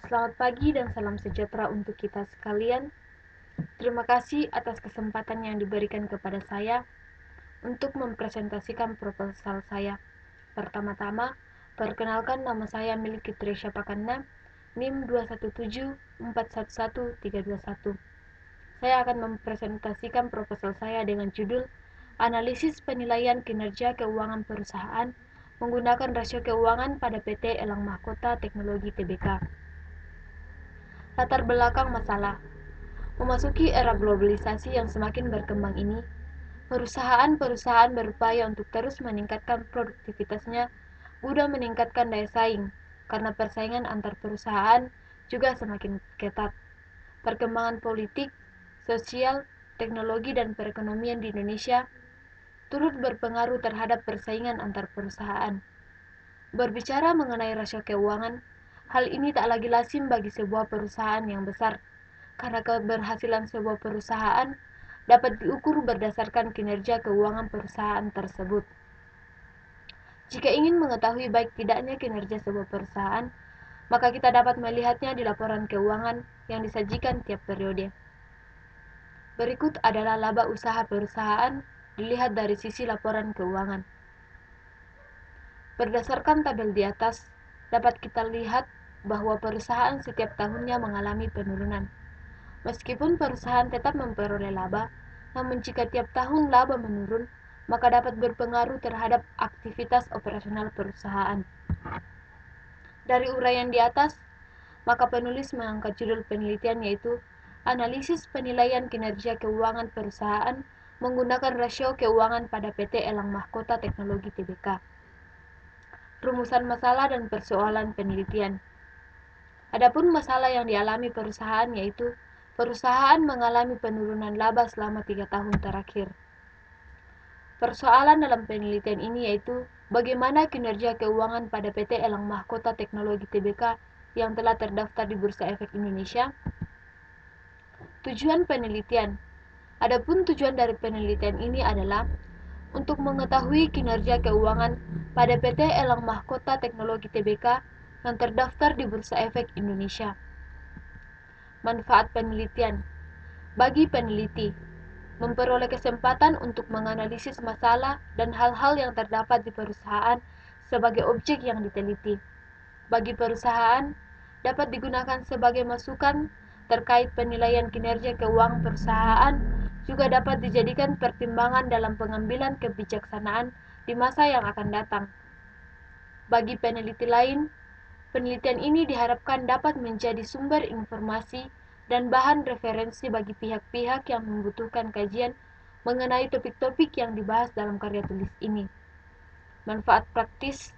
Selamat pagi dan salam sejahtera untuk kita sekalian. Terima kasih atas kesempatan yang diberikan kepada saya untuk mempresentasikan proposal saya. Pertama-tama, perkenalkan nama saya Milky Tresya Pakanda, NIM 217411321. Saya akan mempresentasikan proposal saya dengan judul Analisis Penilaian Kinerja Keuangan Perusahaan menggunakan rasio keuangan pada PT Elang Mahkota Teknologi Tbk. Latar belakang masalah. Memasuki era globalisasi yang semakin berkembang ini, perusahaan-perusahaan berupaya untuk terus meningkatkan produktivitasnya guna meningkatkan daya saing, karena persaingan antar perusahaan juga semakin ketat. Perkembangan politik, sosial, teknologi, dan perekonomian di Indonesia turut berpengaruh terhadap persaingan antar perusahaan. Berbicara mengenai rasio keuangan, hal ini tak lagi lazim bagi sebuah perusahaan yang besar, karena keberhasilan sebuah perusahaan dapat diukur berdasarkan kinerja keuangan perusahaan tersebut. Jika ingin mengetahui baik tidaknya kinerja sebuah perusahaan, maka kita dapat melihatnya di laporan keuangan yang disajikan tiap periode. Berikut adalah laba usaha perusahaan dilihat dari sisi laporan keuangan. Berdasarkan tabel di atas, dapat kita lihat bahwa perusahaan setiap tahunnya mengalami penurunan. Meskipun perusahaan tetap memperoleh laba, namun jika tiap tahun laba menurun, maka dapat berpengaruh terhadap aktivitas operasional perusahaan. Dari uraian di atas, maka penulis mengangkat judul penelitian yaitu Analisis Penilaian Kinerja Keuangan Perusahaan menggunakan rasio keuangan pada PT Elang Mahkota Teknologi Tbk. Rumusan masalah dan persoalan penelitian. Adapun masalah yang dialami perusahaan yaitu perusahaan mengalami penurunan laba selama 3 tahun terakhir. Persoalan dalam penelitian ini yaitu bagaimana kinerja keuangan pada PT Elang Mahkota Teknologi Tbk yang telah terdaftar di Bursa Efek Indonesia. Tujuan penelitian. Adapun tujuan dari penelitian ini adalah untuk mengetahui kinerja keuangan pada PT Elang Mahkota Teknologi Tbk yang terdaftar di Bursa Efek Indonesia. Manfaat penelitian. Bagi peneliti, memperoleh kesempatan untuk menganalisis masalah dan hal-hal yang terdapat di perusahaan sebagai objek yang diteliti. Bagi perusahaan, dapat digunakan sebagai masukan terkait penilaian kinerja keuangan perusahaan, juga dapat dijadikan pertimbangan dalam pengambilan kebijaksanaan di masa yang akan datang. Bagi peneliti lain, penelitian ini diharapkan dapat menjadi sumber informasi dan bahan referensi bagi pihak-pihak yang membutuhkan kajian mengenai topik-topik yang dibahas dalam karya tulis ini. Manfaat praktis.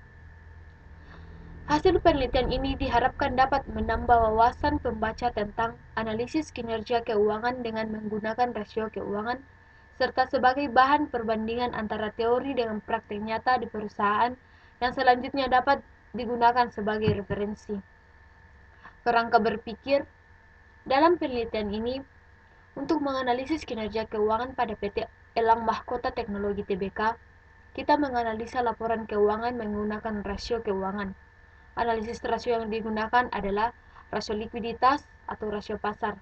Hasil penelitian ini diharapkan dapat menambah wawasan pembaca tentang analisis kinerja keuangan dengan menggunakan rasio keuangan, serta sebagai bahan perbandingan antara teori dengan praktik nyata di perusahaan yang selanjutnya dapat digunakan sebagai referensi. Kerangka berpikir. Dalam penelitian ini, untuk menganalisis kinerja keuangan pada PT Elang Mahkota Teknologi Tbk, kita menganalisa laporan keuangan menggunakan rasio keuangan. Analisis rasio yang digunakan adalah rasio likuiditas atau rasio pasar.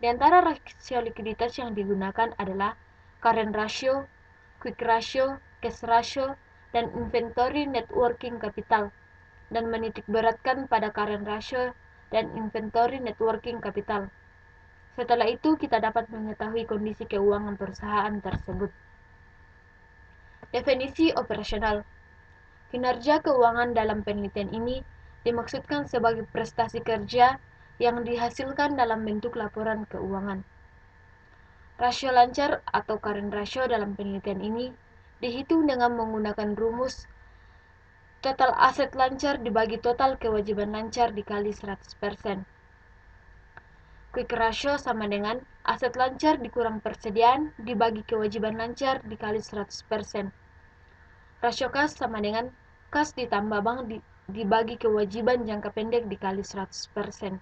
Di antara rasio likuiditas yang digunakan adalah current ratio, quick ratio, cash ratio, dan inventory net working capital, dan menitikberatkan pada current ratio dan inventory net working capital. Setelah itu, kita dapat mengetahui kondisi keuangan perusahaan tersebut. Definisi operasional. Kinerja keuangan dalam penelitian ini dimaksudkan sebagai prestasi kerja yang dihasilkan dalam bentuk laporan keuangan. Rasio lancar atau current ratio dalam penelitian ini dihitung dengan menggunakan rumus total aset lancar dibagi total kewajiban lancar dikali 100%. Quick ratio sama dengan aset lancar dikurang persediaan dibagi kewajiban lancar dikali 100%. Rasio kas sama dengan kas ditambah bank dibagi kewajiban jangka pendek dikali 100%.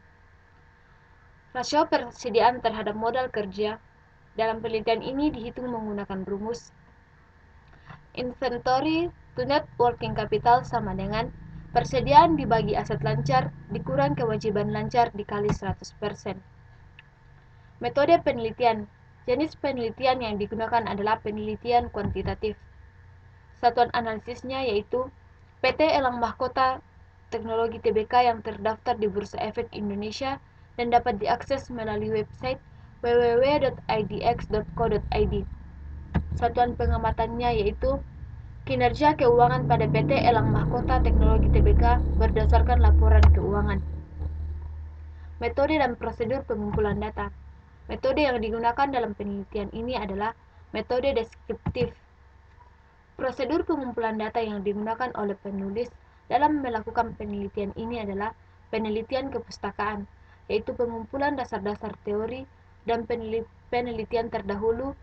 Rasio persediaan terhadap modal kerja dalam penelitian ini dihitung menggunakan rumus inventory to net working capital sama dengan Persediaan dibagi aset lancar dikurang kewajiban lancar dikali 100%. Metode penelitian. Jenis penelitian yang digunakan adalah penelitian kuantitatif. Satuan analisisnya yaitu PT Elang Mahkota Teknologi Tbk yang terdaftar di Bursa Efek Indonesia dan dapat diakses melalui website www.idx.co.id. Satuan pengamatannya yaitu kinerja keuangan pada PT Elang Mahkota Teknologi Tbk berdasarkan laporan keuangan. Metode dan prosedur pengumpulan data. Metode yang digunakan dalam penelitian ini adalah metode deskriptif. Prosedur pengumpulan data yang digunakan oleh penulis dalam melakukan penelitian ini adalah penelitian kepustakaan, yaitu pengumpulan dasar-dasar teori dan penelitian terdahulu,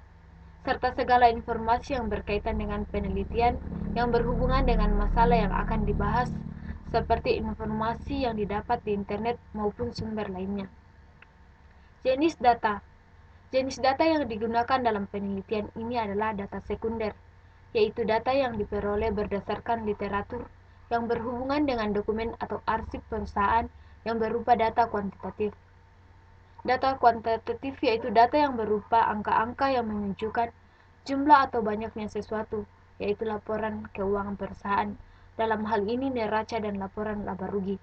serta segala informasi yang berkaitan dengan penelitian yang berhubungan dengan masalah yang akan dibahas, seperti informasi yang didapat di internet maupun sumber lainnya. Jenis data. Jenis data yang digunakan dalam penelitian ini adalah data sekunder, yaitu data yang diperoleh berdasarkan literatur yang berhubungan dengan dokumen atau arsip perusahaan yang berupa data kuantitatif. Data kuantitatif yaitu data yang berupa angka-angka yang menunjukkan jumlah atau banyaknya sesuatu, yaitu laporan keuangan perusahaan, dalam hal ini neraca dan laporan laba rugi.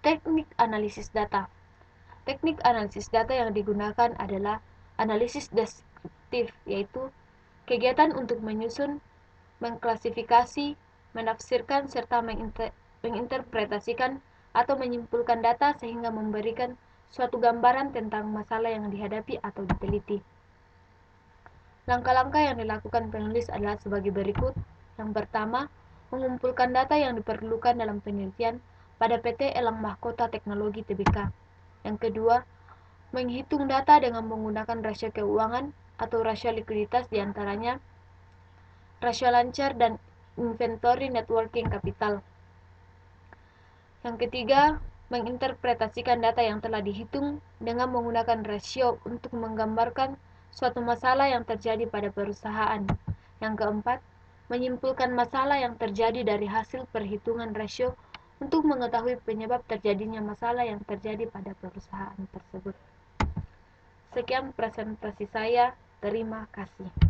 Teknik analisis data. Teknik analisis data yang digunakan adalah analisis deskriptif, yaitu kegiatan untuk menyusun, mengklasifikasi, menafsirkan, serta menginterpretasikan atau menyimpulkan data sehingga memberikan suatu gambaran tentang masalah yang dihadapi atau diteliti. Langkah-langkah yang dilakukan penulis adalah sebagai berikut. Yang pertama, mengumpulkan data yang diperlukan dalam penelitian pada PT Elang Mahkota Teknologi Tbk. Yang kedua, menghitung data dengan menggunakan rasio keuangan atau rasio likuiditas, diantaranya rasio lancar dan inventory net working capital. Yang ketiga, menginterpretasikan data yang telah dihitung dengan menggunakan rasio untuk menggambarkan suatu masalah yang terjadi pada perusahaan. Yang keempat, menyimpulkan masalah yang terjadi dari hasil perhitungan rasio untuk mengetahui penyebab terjadinya masalah yang terjadi pada perusahaan tersebut. Sekian presentasi saya. Terima kasih.